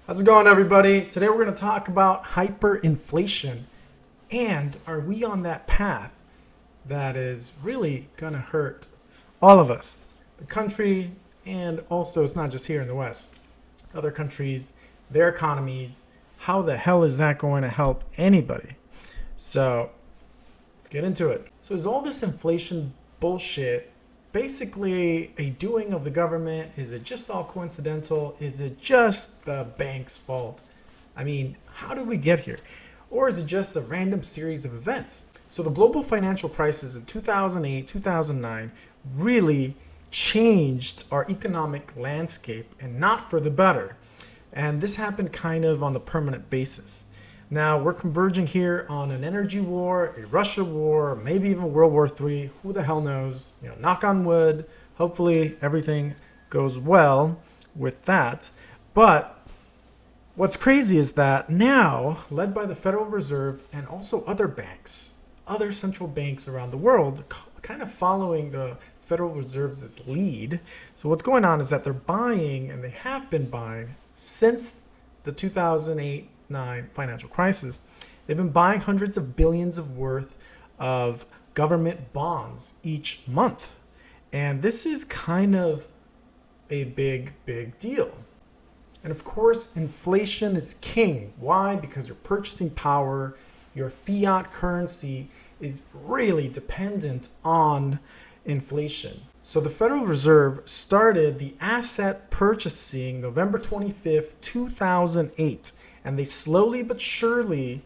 How's it going, everybody? Today we're going to talk about hyperinflation. And are we on that path that is really going to hurt all of us? The country, and also it's not just here in the West, other countries, their economies. How the hell is that going to help anybody? So let's get into it. So is all this inflation bullshit basically a doing of the government? Is it just all coincidental? Is it just the bank's fault? I mean, how did we get here? Or is it just a random series of events? So the global financial crisis in 2008, 2009 really changed our economic landscape, and not for the better. And this happened kind of on a permanent basis. Now we're converging here on an energy war, a Russia war, maybe even World War III. Who the hell knows? Knock on wood. Hopefully everything goes well with that. But what's crazy is that now, led by the Federal Reserve and also other banks, other central banks around the world, kind of following the Federal Reserve's lead. So what's going on is that they're buying, and they have been buying since the 2008-9 financial crisis. They've been buying hundreds of billions of worth of government bonds each month. And this is kind of a big deal. And of course, inflation is king. Why? Because your purchasing power, your fiat currency is really dependent on inflation. So the Federal Reserve started the asset purchasing November 25th, 2008. And they slowly but surely,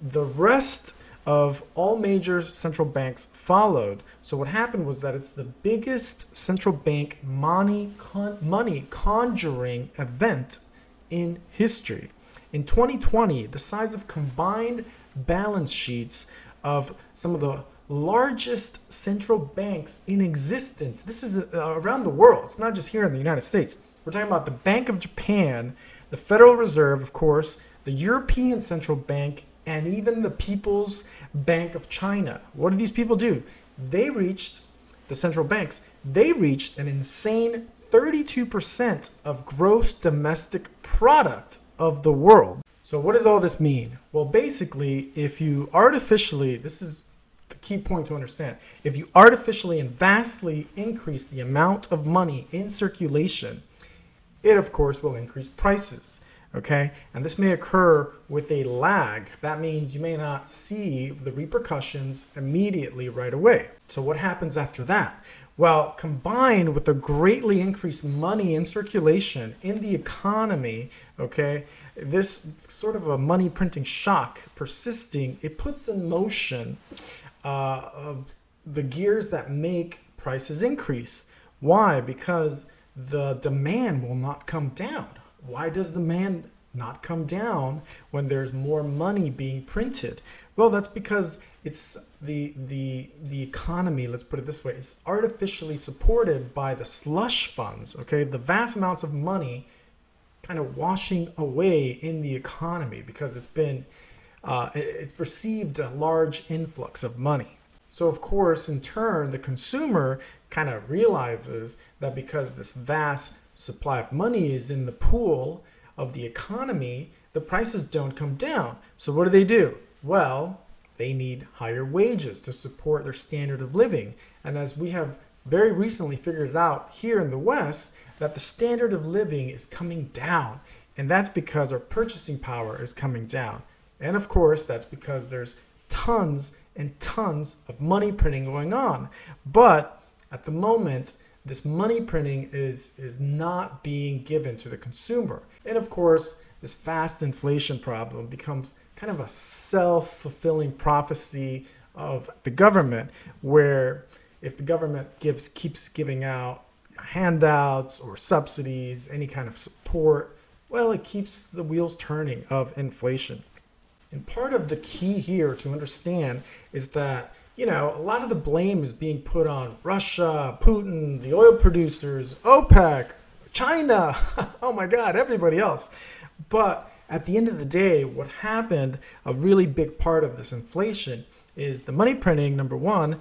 the rest of all major central banks followed. So what happened was that it's the biggest central bank money conjuring event in history. In 2020, the size of combined balance sheets of some of the largest central banks in existence. This is around the world. It's not just here in the United States. We're talking about the Bank of Japan, the Federal Reserve, of course, the European Central Bank, and even the People's Bank of China. What did these people do? They reached, the central banks, they reached an insane 32% of gross domestic product of the world. So what does all this mean? Well, basically, if you artificially, this is the key point to understand, if you artificially and vastly increase the amount of money in circulation, it of course will increase prices. Okay, and this may occur with a lag. That means you may not see the repercussions immediately right away. So what happens after that? Well, combined with the greatly increased money in circulation in the economy, okay, this sort of a money printing shock persisting, it puts in motion the gears that make prices increase. Why? Because the demand will not come down. Why does demand not come down when there's more money being printed? Well, that's because it's the economy, let's put it this way, is artificially supported by the slush funds, okay? The vast amounts of money kind of washing away in the economy because it's received a large influx of money. So of course, in turn, the consumer kind of realizes that because this vast supply of money is in the pool of the economy, the prices don't come down. So what do? Well, they need higher wages to support their standard of living. And as we have very recently figured out here in the West, that the standard of living is coming down. And that's because our purchasing power is coming down. And of course, that's because there's tons and tons of money printing going on. But at the moment, this money printing is not being given to the consumer. And of course, this fast inflation problem becomes kind of a self-fulfilling prophecy of the government, where if the government keeps giving out handouts or subsidies, any kind of support, well, it keeps the wheels turning of inflation. And part of the key here to understand is that a lot of the blame is being put on Russia, Putin, the oil producers, OPEC, China, oh my God, everybody else. But at the end of the day, what happened, a really big part of this inflation, is the money printing, number one,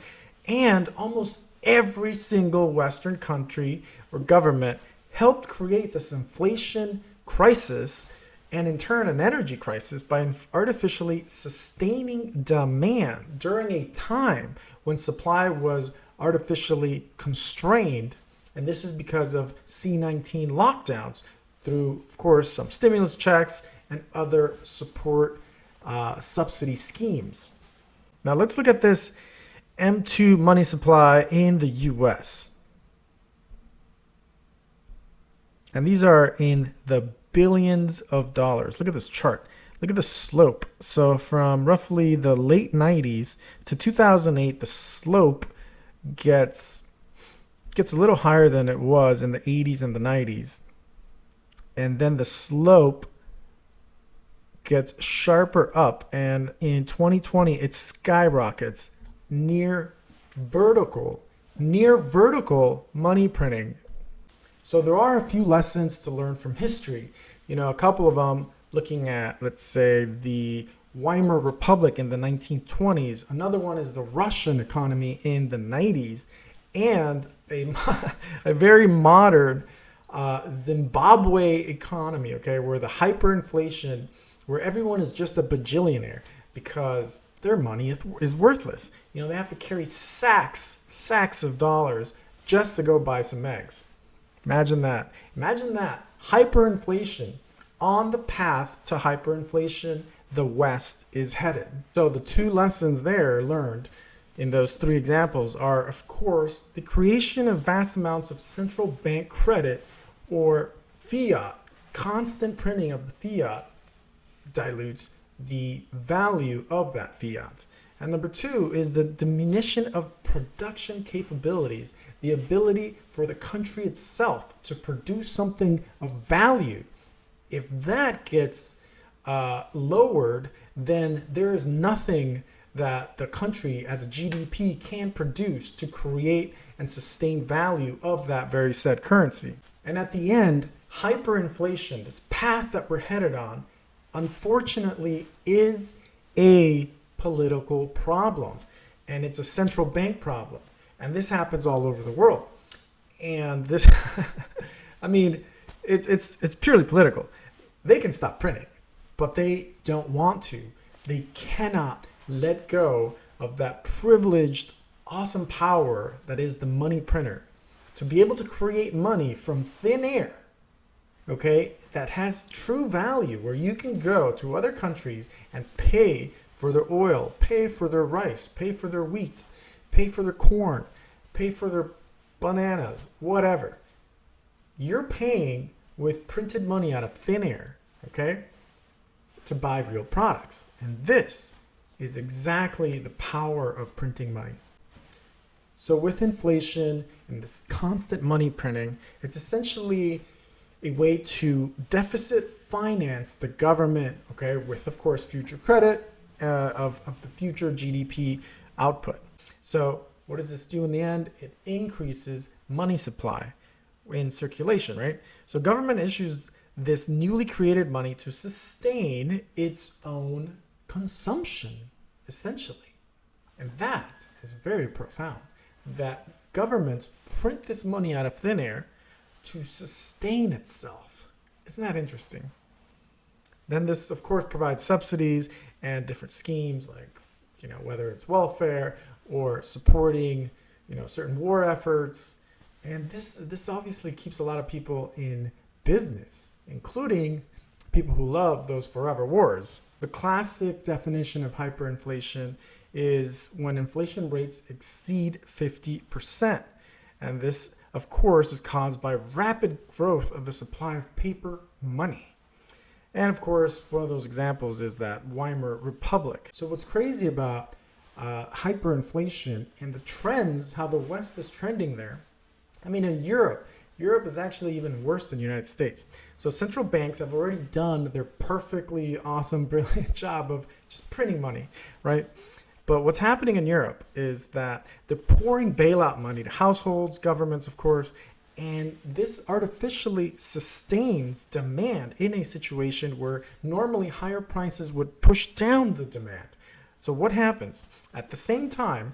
and almost every single Western country or government helped create this inflation crisis and in turn an energy crisis by artificially sustaining demand during a time when supply was artificially constrained. And this is because of C-19 lockdowns through, of course, some stimulus checks and other support subsidy schemes. Now let's look at this M2 money supply in the US. And these are in the billions of dollars. Look at this chart. Look at the slope. So from roughly the late 90s to 2008, the slope gets a little higher than it was in the 80s and the 90s. And then the slope gets sharper up, and in 2020 it skyrockets near vertical money printing. So there are a few lessons to learn from history. A couple of them looking at, let's say, the Weimar Republic in the 1920s. Another one is the Russian economy in the 90s, and a very modern Zimbabwe economy, okay, where the hyperinflation, where everyone is just a bajillionaire because their money is worthless. They have to carry sacks of dollars just to go buy some eggs. Imagine that. Imagine that. Hyperinflation. On the path to hyperinflation, the West is headed. So the two lessons there learned in those three examples are, of course, the creation of vast amounts of central bank credit or fiat. Constant printing of the fiat dilutes the value of that fiat. And number two is the diminution of production capabilities, the ability for the country itself to produce something of value. If that gets lowered, then there is nothing that the country as a GDP can produce to create and sustain value of that very said currency. And at the end, hyperinflation, this path that we're headed on, unfortunately is a political problem, and it's a central bank problem, and this happens all over the world. And this I mean, it's purely political. They can stop printing, but they don't want to. They cannot let go of that privileged, awesome power that is the money printer to be able to create money from thin air, okay, that has true value, where you can go to other countries and pay for their oil, pay for their rice, pay for their wheat, pay for their corn, pay for their bananas, whatever. You're paying with printed money out of thin air, okay, to buy real products. And this is exactly the power of printing money. So with inflation and this constant money printing, it's essentially a way to deficit finance the government, okay, with, of course, future credit of the future GDP output. So what does this do in the end? It increases money supply in circulation, right? So government issues this newly created money to sustain its own consumption, essentially. And that is very profound, that governments print this money out of thin air to sustain itself. Isn't that interesting? Then this, of course, provides subsidies and different schemes, like, whether it's welfare or supporting, certain war efforts. And this obviously keeps a lot of people in business, including people who love those forever wars. The classic definition of hyperinflation is when inflation rates exceed 50%. And this, of course, is caused by rapid growth of the supply of paper money. And of course, one of those examples is that Weimar Republic. So what's crazy about hyperinflation and the trends, how the West is trending there, I mean, in Europe is actually even worse than the United States. So central banks have already done their perfectly awesome, brilliant job of just printing money, right? But what's happening in Europe is that they're pouring bailout money to households, governments, of course, and this artificially sustains demand in a situation where normally higher prices would push down the demand. So what happens? At the same time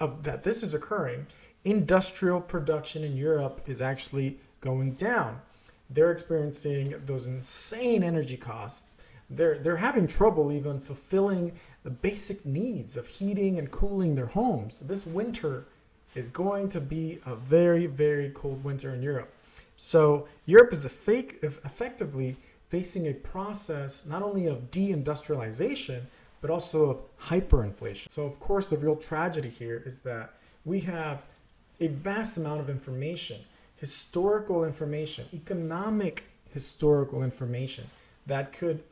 that this is occurring, industrial production in Europe is actually going down. they're experiencing those insane energy costs. They're having trouble even fulfilling the basic needs of heating and cooling their homes. This winter is going to be a very, very cold winter in Europe. So Europe is effectively facing a process not only of deindustrialization, but also of hyperinflation. So of course, the real tragedy here is that we have a vast amount of information, historical information, economic historical information that could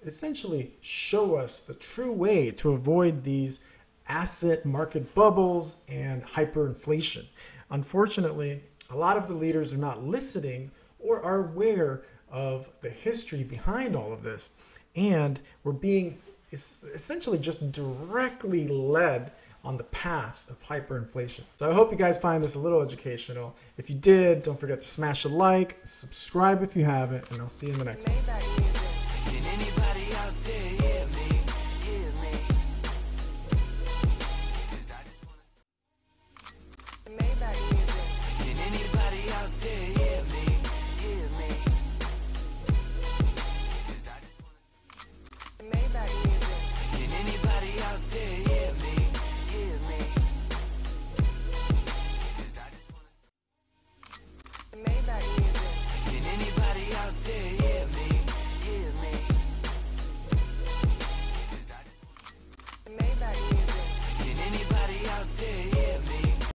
essentially show us the true way to avoid these asset market bubbles and hyperinflation. Unfortunately, a lot of the leaders are not listening or are aware of the history behind all of this. And we're being essentially just directly led on the path of hyperinflation. So I hope you guys find this a little educational. If you did, don't forget to smash a like, subscribe if you haven't, and I'll see you in the next one. Can anybody out there hear me? Hear me? Can anybody out there hear me? Hear me? Can anybody out there hear me? Hear me? Can anybody out there